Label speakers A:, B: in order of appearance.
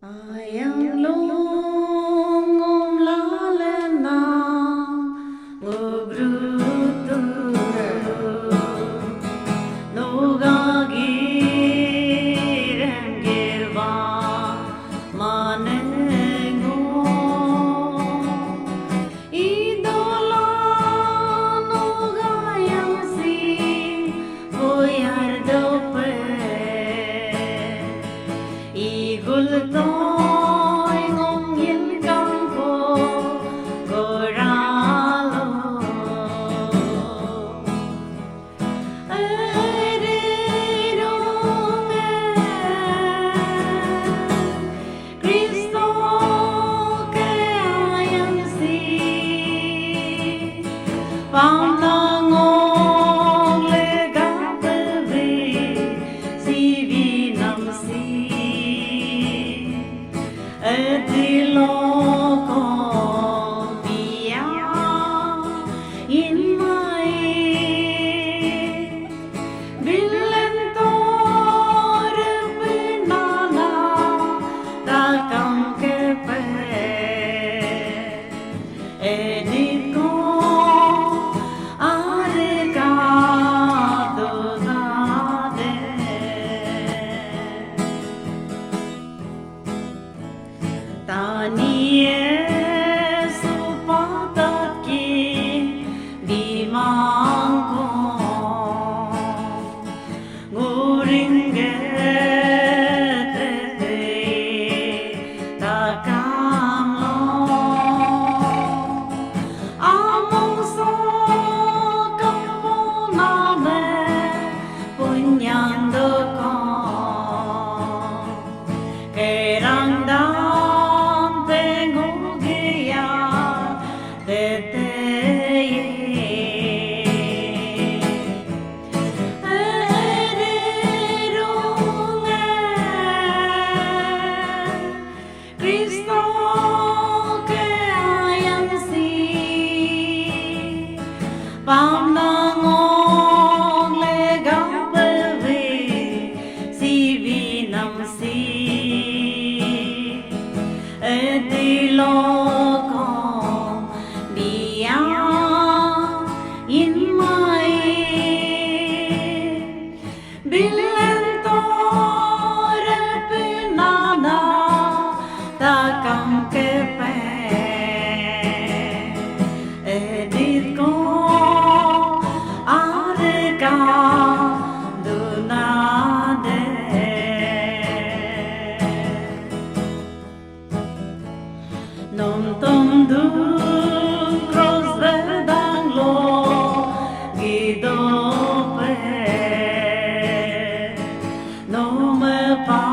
A: Ayang ngom lalenna ngok rutum ngirwa mane idola nogayang si boyar dope igul toy ngom yelkang ko goralo Cristo ke ayang si panangong legang pewe si vinam si Ediloko dia in my Bilentor pinana takang kepe ediko areka dozade Tanie supataki di mangko nguringge tete takamlo among so kapuname punyang dokong kerang Cristo ke ayang si panangong legang pewe si vinam si ediloko dia in my Bilentor pinana takang kepe edit ko areka dunade nonton du cross bedang lo gidope no me pa